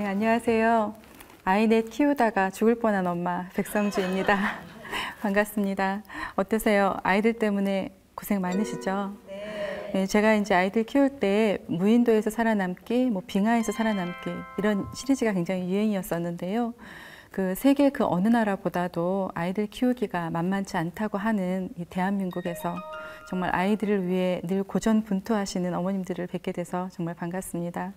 안녕하세요. 아이 넷 키우다가 죽을 뻔한 엄마 백성주입니다. 반갑습니다. 어떠세요? 아이들 때문에 고생 많으시죠? 네, 제가 이제 아이들 키울 때 무인도에서 살아남기, 빙하에서 살아남기 이런 시리즈가 굉장히 유행이었었는데요. 그 세계 그 어느 나라보다도 아이들 키우기가 만만치 않다고 하는 이 대한민국에서 정말 아이들을 위해 늘 고전분투하시는 어머님들을 뵙게 돼서 정말 반갑습니다.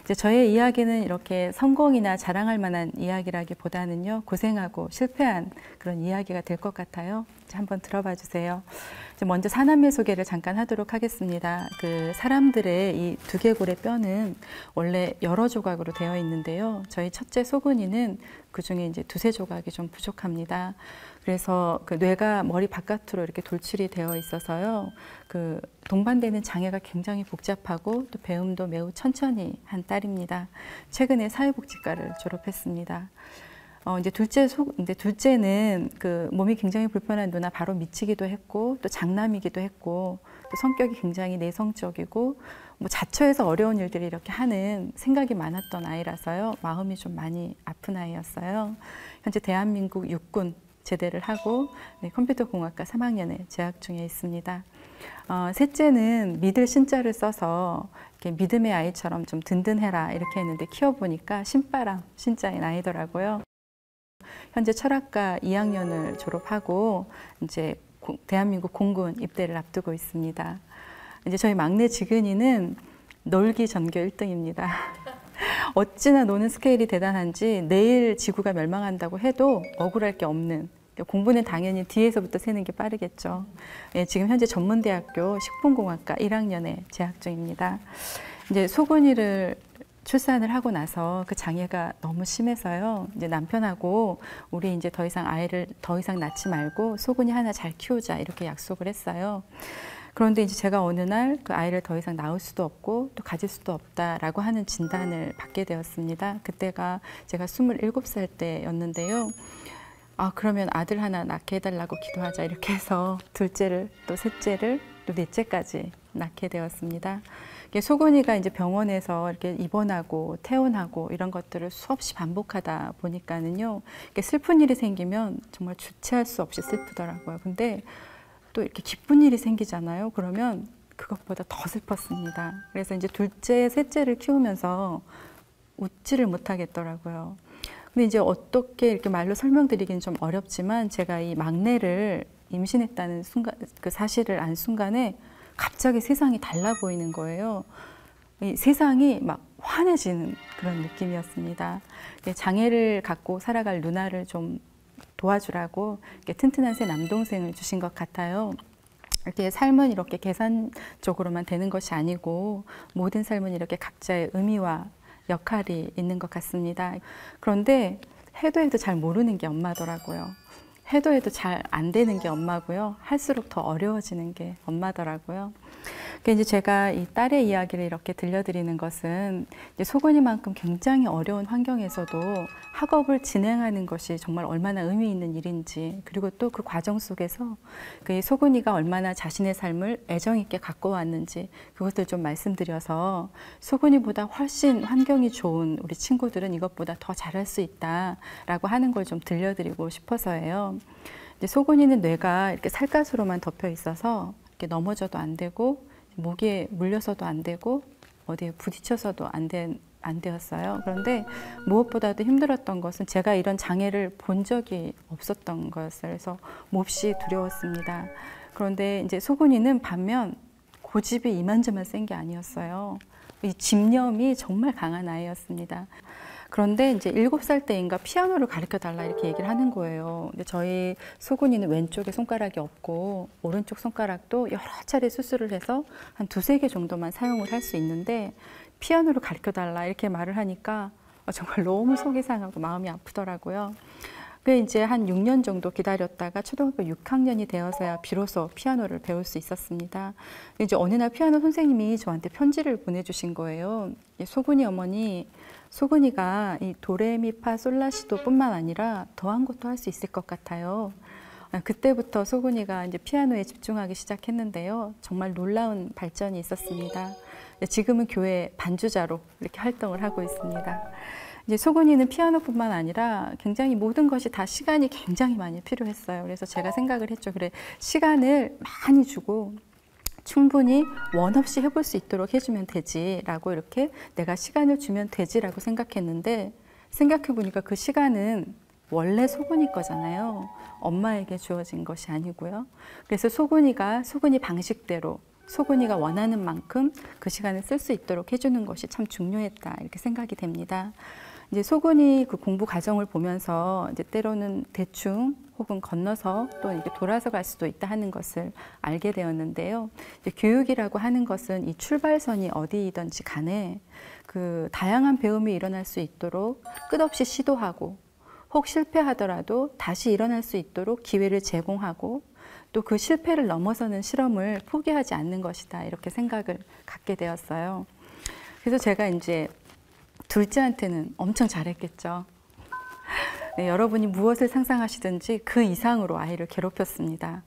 이제 저의 이야기는 이렇게 성공이나 자랑할 만한 이야기라기보다는요, 고생하고 실패한 그런 이야기가 될 것 같아요. 한번 들어봐 주세요. 먼저 사남매 소개를 잠깐 하도록 하겠습니다. 그 사람들의 이 두개골의 뼈는 원래 여러 조각으로 되어 있는데요. 저희 첫째 소근이는 그 중에 이제 두세 조각이 좀 부족합니다. 그래서 그 뇌가 머리 바깥으로 이렇게 돌출이 되어 있어서요. 그 동반되는 장애가 굉장히 복잡하고 또 배움도 매우 천천히 한 딸입니다. 최근에 사회복지과를 졸업했습니다. 이제 둘째는 그 몸이 굉장히 불편한 누나 바로 미치기도 했고 또 장남이기도 했고 또 성격이 굉장히 내성적이고 자처해서 어려운 일들을 이렇게 하는 생각이 많았던 아이라서요. 마음이 좀 많이 아픈 아이였어요. 현재 대한민국 육군 제대를 하고 컴퓨터공학과 3학년에 재학 중에 있습니다. 셋째는 믿을 신자를 써서 이렇게 믿음의 아이처럼 좀 든든해라 이렇게 했는데 키워보니까 신바람 신자인 아이더라고요. 현재 철학과 2학년을 졸업하고 이제 대한민국 공군 입대를 앞두고 있습니다. 이제 저희 막내 지근이는 놀기 전교 1등입니다. 어찌나 노는 스케일이 대단한지 내일 지구가 멸망한다고 해도 억울할 게 없는, 공부는 당연히 뒤에서부터 세는 게 빠르겠죠. 지금 현재 전문대학교 식품공학과 1학년에 재학 중입니다. 이제 소근이를 출산을 하고 나서 그 장애가 너무 심해서요. 이제 남편하고 우리 이제 더 이상 아이를 더 이상 낳지 말고 소근이 하나 잘 키우자 이렇게 약속을 했어요. 그런데 이제 제가 어느 날 그 아이를 더 이상 낳을 수도 없고 또 가질 수도 없다라고 하는 진단을 받게 되었습니다. 그때가 제가 27살 때였는데요. 그러면 아들 하나 낳게 해달라고 기도하자 이렇게 해서 둘째를 또 셋째를 또 넷째까지 낳게 되었습니다. 소근이가 이제 병원에서 이렇게 입원하고 퇴원하고 이런 것들을 수없이 반복하다 보니까는요, 슬픈 일이 생기면 정말 주체할 수 없이 슬프더라고요. 근데 또 이렇게 기쁜 일이 생기잖아요. 그러면 그것보다 더 슬펐습니다. 그래서 이제 둘째, 셋째를 키우면서 웃지를 못하겠더라고요. 근데 이제 어떻게 이렇게 말로 설명드리기는 좀 어렵지만 제가 이 막내를 임신했다는 순간, 그 사실을 안 순간에 갑자기 세상이 달라 보이는 거예요. 이 세상이 막 환해지는 그런 느낌이었습니다. 장애를 갖고 살아갈 누나를 좀 도와주라고 이렇게 튼튼한 새 남동생을 주신 것 같아요. 이렇게 삶은 이렇게 계산적으로만 되는 것이 아니고 모든 삶은 이렇게 각자의 의미와 역할이 있는 것 같습니다. 그런데 해도 해도 잘 모르는 게 엄마더라고요. 해도 해도 잘 안 되는 게 엄마고요. 할수록 더 어려워지는 게 엄마더라고요. 이제 제가 이 딸의 이야기를 이렇게 들려드리는 것은 이제 소근이만큼 굉장히 어려운 환경에서도 학업을 진행하는 것이 정말 얼마나 의미 있는 일인지, 그리고 또 그 과정 속에서 그 소근이가 얼마나 자신의 삶을 애정 있게 갖고 왔는지 그것들 좀 말씀드려서 소근이보다 훨씬 환경이 좋은 우리 친구들은 이것보다 더 잘할 수 있다라고 하는 걸 좀 들려드리고 싶어서예요. 이제 소근이는 뇌가 이렇게 살갗으로만 덮여 있어서 이렇게 넘어져도 안 되고 목에 물려서도 안 되고 어디에 부딪혀서도 안 되었어요. 그런데 무엇보다도 힘들었던 것은 제가 이런 장애를 본 적이 없었던 거였어요. 그래서 몹시 두려웠습니다. 그런데 이제 소근이는 반면 고집이 이만저만 센 게 아니었어요. 이 집념이 정말 강한 아이였습니다. 그런데 이제 7살 때인가 피아노를 가르쳐 달라 이렇게 얘기를 하는 거예요. 근데 저희 소근이는 왼쪽에 손가락이 없고 오른쪽 손가락도 여러 차례 수술을 해서 한 2-3개 정도만 사용을 할 수 있는데 피아노를 가르쳐 달라 이렇게 말을 하니까 정말 너무 속이 상하고 마음이 아프더라고요. 그 이제 한 6년 정도 기다렸다가 초등학교 6학년이 되어서야 비로소 피아노를 배울 수 있었습니다. 이제 어느 날 피아노 선생님이 저한테 편지를 보내주신 거예요. 소근이 어머니, 소근이가 이 도레미파솔라시도 뿐만 아니라 더한 것도 할 수 있을 것 같아요. 그때부터 소근이가 이제 피아노에 집중하기 시작했는데요. 정말 놀라운 발전이 있었습니다. 지금은 교회 반주자로 이렇게 활동을 하고 있습니다. 이제 소근이는 피아노뿐만 아니라 굉장히 모든 것이 다 시간이 굉장히 많이 필요했어요. 그래서 제가 생각을 했죠. 그래, 시간을 많이 주고 충분히 원 없이 해볼 수 있도록 해주면 되지라고, 이렇게 내가 시간을 주면 되지라고 생각했는데, 생각해보니까 그 시간은 원래 소근이 거잖아요. 엄마에게 주어진 것이 아니고요. 그래서 소근이 방식대로 소근이가 원하는 만큼 그 시간을 쓸 수 있도록 해주는 것이 참 중요했다, 이렇게 생각이 됩니다. 이제 소근이 그 공부 과정을 보면서 이제 때로는 대충 혹은 건너서 또 이렇게 돌아서 갈 수도 있다 하는 것을 알게 되었는데요. 이제 교육이라고 하는 것은 이 출발선이 어디이든지 간에 그 다양한 배움이 일어날 수 있도록 끝없이 시도하고, 혹 실패하더라도 다시 일어날 수 있도록 기회를 제공하고, 또 그 실패를 넘어서는 실험을 포기하지 않는 것이다, 이렇게 생각을 갖게 되었어요. 그래서 제가 이제 둘째한테는 엄청 잘했겠죠. 네, 여러분이 무엇을 상상하시든지 그 이상으로 아이를 괴롭혔습니다.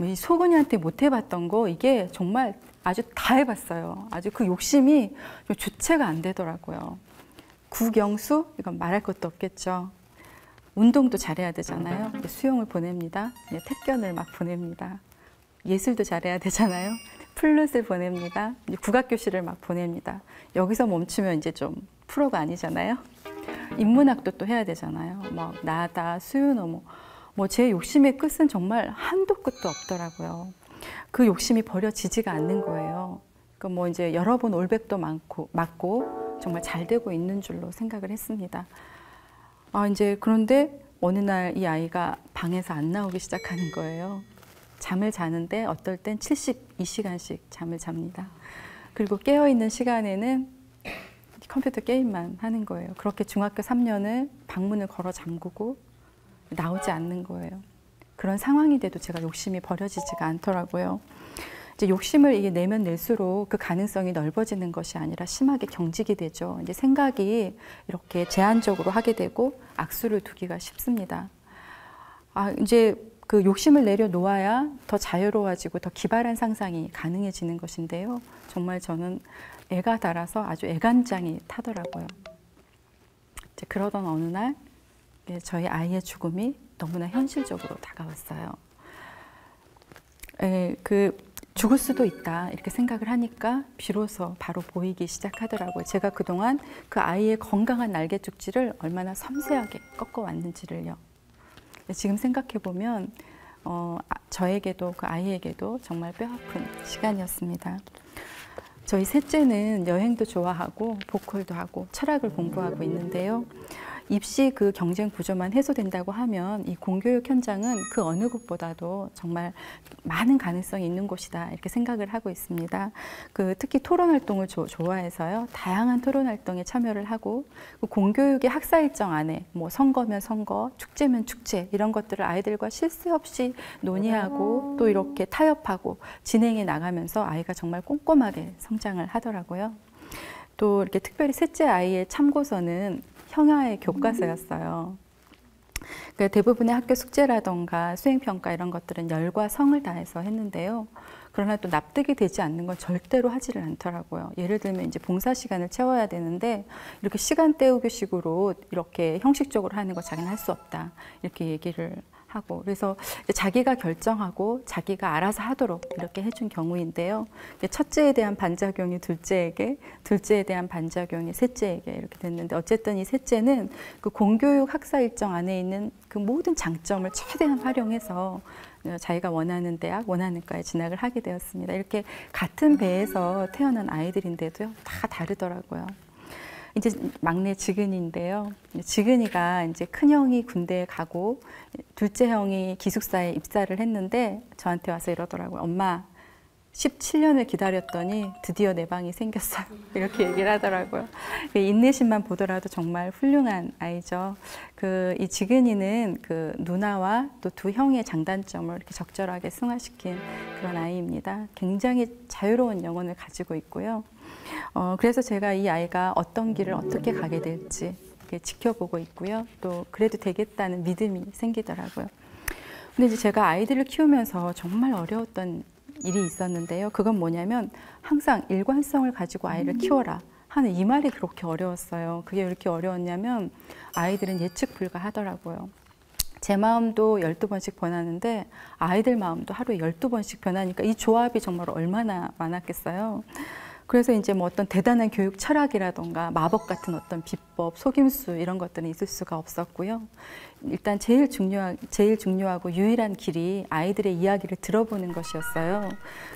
이 소근이한테 못 해봤던 거, 이게 정말 아주 다 해봤어요. 아주 그 욕심이 주체가 안 되더라고요. 국영수? 이건 말할 것도 없겠죠. 운동도 잘해야 되잖아요. 수영을 보냅니다. 태권을 막 보냅니다. 예술도 잘해야 되잖아요. 플룻을 보냅니다. 국악교실을 막 보냅니다. 여기서 멈추면 이제 좀 프로가 아니잖아요. 인문학도 또 해야 되잖아요. 막 나다, 수윤어, 제 욕심의 끝은 정말 한도 끝도 없더라고요. 그 욕심이 버려지지가 않는 거예요. 그러니까 이제 여러 번 올백도 맞고 정말 잘 되고 있는 줄로 생각을 했습니다. 이제 그런데 어느 날 이 아이가 방에서 안 나오기 시작하는 거예요. 잠을 자는데 어떨 땐 72시간씩 잠을 잡니다. 그리고 깨어있는 시간에는 컴퓨터 게임만 하는 거예요. 그렇게 중학교 3년을 방문을 걸어 잠그고 나오지 않는 거예요. 그런 상황이 돼도 제가 욕심이 버려지지가 않더라고요. 이제 욕심을 이게 내면 낼수록 그 가능성이 넓어지는 것이 아니라 심하게 경직이 되죠. 이제 생각이 이렇게 제한적으로 하게 되고 악수를 두기가 쉽습니다. 이제 그 욕심을 내려놓아야 더 자유로워지고 더 기발한 상상이 가능해지는 것인데요. 정말 저는 애가 달아서 아주 애간장이 타더라고요. 이제 그러던 어느 날 저희 아이의 죽음이 너무나 현실적으로 다가왔어요. 죽을 수도 있다, 이렇게 생각을 하니까 비로소 바로 보이기 시작하더라고요. 제가 그동안 그 아이의 건강한 날개죽지를 얼마나 섬세하게 꺾어왔는지를요. 지금 생각해보면 저에게도 그 아이에게도 정말 뼈아픈 시간이었습니다. 저희 셋째는 여행도 좋아하고 보컬도 하고 철학을 공부하고 있는데요. 입시 그 경쟁 구조만 해소된다고 하면 이 공교육 현장은 그 어느 곳보다도 정말 많은 가능성이 있는 곳이다, 이렇게 생각을 하고 있습니다. 특히 토론 활동을 좋아해서요. 다양한 토론 활동에 참여를 하고, 공교육의 학사 일정 안에 선거면 선거, 축제면 축제, 이런 것들을 아이들과 쉴 새 없이 논의하고 또 이렇게 타협하고 진행해 나가면서 아이가 정말 꼼꼼하게 성장을 하더라고요. 또 이렇게 특별히 셋째 아이의 참고서는 형아의 교과서였어요. 그러니까 대부분의 학교 숙제라던가 수행평가 이런 것들은 열과 성을 다해서 했는데요. 그러나 또 납득이 되지 않는 건 절대로 하지를 않더라고요. 예를 들면 이제 봉사 시간을 채워야 되는데 이렇게 시간 때우기식으로 이렇게 형식적으로 하는 거 자기는 할 수 없다, 이렇게 얘기를 하고, 그래서 자기가 결정하고 자기가 알아서 하도록 이렇게 해준 경우인데요. 첫째에 대한 반작용이 둘째에게, 둘째에 대한 반작용이 셋째에게 이렇게 됐는데, 어쨌든 이 셋째는 그 공교육 학사 일정 안에 있는 그 모든 장점을 최대한 활용해서 자기가 원하는 대학, 원하는 과에 진학을 하게 되었습니다. 이렇게 같은 배에서 태어난 아이들인데도요, 다 다르더라고요. 이제 막내 지근이인데요. 지근이가 이제 큰 형이 군대에 가고 둘째 형이 기숙사에 입사를 했는데 저한테 와서 이러더라고요. 엄마, 17년을 기다렸더니 드디어 내 방이 생겼어요. 이렇게 얘기를 하더라고요. 인내심만 보더라도 정말 훌륭한 아이죠. 이 지근이는 그 누나와 또 두 형의 장단점을 이렇게 적절하게 승화시킨 그런 아이입니다. 굉장히 자유로운 영혼을 가지고 있고요. 그래서 제가 이 아이가 어떤 길을 어떻게 가게 될지 지켜보고 있고요. 또 그래도 되겠다는 믿음이 생기더라고요. 근데 이제 제가 아이들을 키우면서 정말 어려웠던 일이 있었는데요. 그건 뭐냐면 항상 일관성을 가지고 아이를 키워라 하는 이 말이 그렇게 어려웠어요. 그게 왜 이렇게 어려웠냐면 아이들은 예측 불가하더라고요. 제 마음도 12번씩 변하는데 아이들 마음도 하루에 12번씩 변하니까 이 조합이 정말 얼마나 많았겠어요. 그래서 이제 뭐 어떤 대단한 교육 철학이라던가 마법 같은 어떤 비법, 속임수 이런 것들은 있을 수가 없었고요. 일단 제일 중요하고 유일한 길이 아이들의 이야기를 들어보는 것이었어요.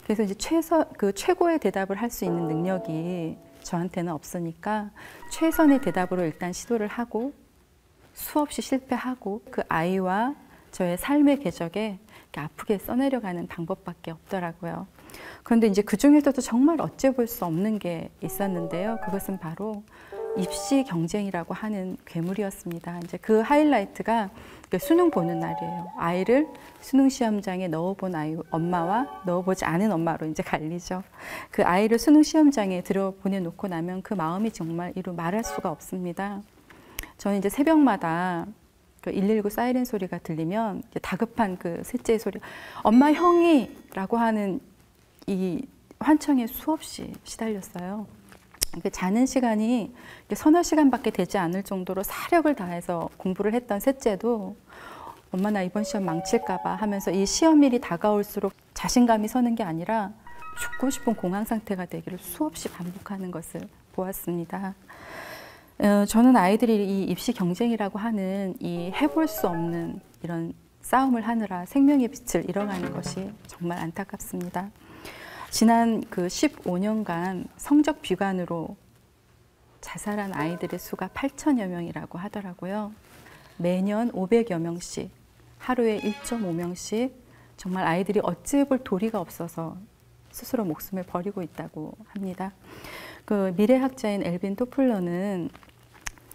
그래서 이제 최고의 대답을 할 수 있는 능력이 저한테는 없으니까 최선의 대답으로 일단 시도를 하고 수없이 실패하고 그 아이와 저의 삶의 궤적에 이렇게 아프게 써내려가는 방법밖에 없더라고요. 그런데 이제 그 중에서도 정말 어찌 볼 수 없는 게 있었는데요. 그것은 바로 입시 경쟁이라고 하는 괴물이었습니다. 이제 그 하이라이트가 수능 보는 날이에요. 아이를 수능 시험장에 넣어본 엄마와 넣어보지 않은 엄마로 이제 갈리죠. 그 아이를 수능 시험장에 보내놓고 나면 그 마음이 정말 이루 말할 수가 없습니다. 저는 이제 새벽마다 그 119 사이렌 소리가 들리면 다급한 그 셋째의 소리, 엄마 형이! 라고 하는 이 환청에 수없이 시달렸어요. 자는 시간이 서너 시간밖에 되지 않을 정도로 사력을 다해서 공부를 했던 셋째도 엄마 나 이번 시험 망칠까 봐 하면서 이 시험일이 다가올수록 자신감이 서는 게 아니라 죽고 싶은 공황 상태가 되기를 수없이 반복하는 것을 보았습니다. 저는 아이들이 이 입시 경쟁이라고 하는 이 해볼 수 없는 이런 싸움을 하느라 생명의 빛을 잃어가는 것이 정말 안타깝습니다. 지난 그 15년간 성적 비관으로 자살한 아이들의 수가 8천여 명이라고 하더라고요. 매년 500여 명씩, 하루에 1.5명씩 정말 아이들이 어찌해볼 도리가 없어서 스스로 목숨을 버리고 있다고 합니다. 그 미래학자인 엘빈 토플러는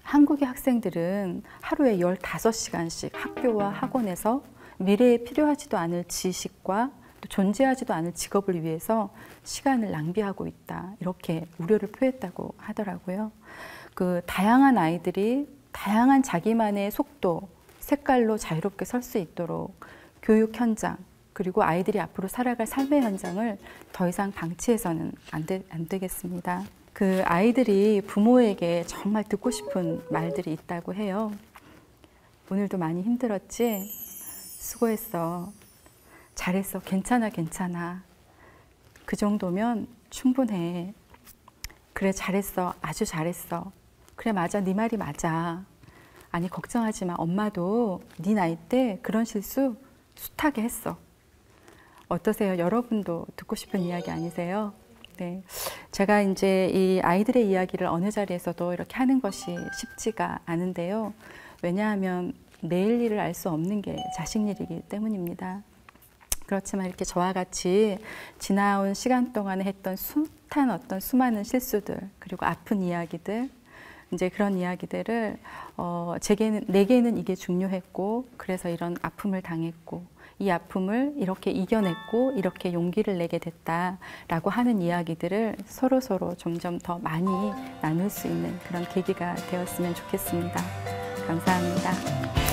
한국의 학생들은 하루에 15시간씩 학교와 학원에서 미래에 필요하지도 않을 지식과 또 존재하지도 않을 직업을 위해서 시간을 낭비하고 있다. 이렇게 우려를 표했다고 하더라고요. 그 다양한 아이들이 다양한 자기만의 속도, 색깔로 자유롭게 설 수 있도록 교육 현장, 그리고 아이들이 앞으로 살아갈 삶의 현장을 더 이상 방치해서는 안 되겠습니다. 그 아이들이 부모에게 정말 듣고 싶은 말들이 있다고 해요. 오늘도 많이 힘들었지? 수고했어. 잘했어. 괜찮아, 괜찮아. 그 정도면 충분해. 그래, 잘했어. 아주 잘했어. 그래, 맞아. 네 말이 맞아. 아니, 걱정하지 마. 엄마도 네 나이 때 그런 실수 숱하게 했어. 어떠세요? 여러분도 듣고 싶은 이야기 아니세요? 네. 제가 이제 이 아이들의 이야기를 어느 자리에서도 이렇게 하는 것이 쉽지가 않은데요. 왜냐하면 내일 일을 알 수 없는 게 자식 일이기 때문입니다. 그렇지만 이렇게 저와 같이 지나온 시간 동안에 했던 숱한 어떤 수많은 실수들, 그리고 아픈 이야기들, 이제 그런 이야기들을 내게는 이게 중요했고, 그래서 이런 아픔을 당했고, 이 아픔을 이렇게 이겨냈고 이렇게 용기를 내게 됐다라고 하는 이야기들을 서로 점점 더 많이 나눌 수 있는 그런 계기가 되었으면 좋겠습니다. 감사합니다.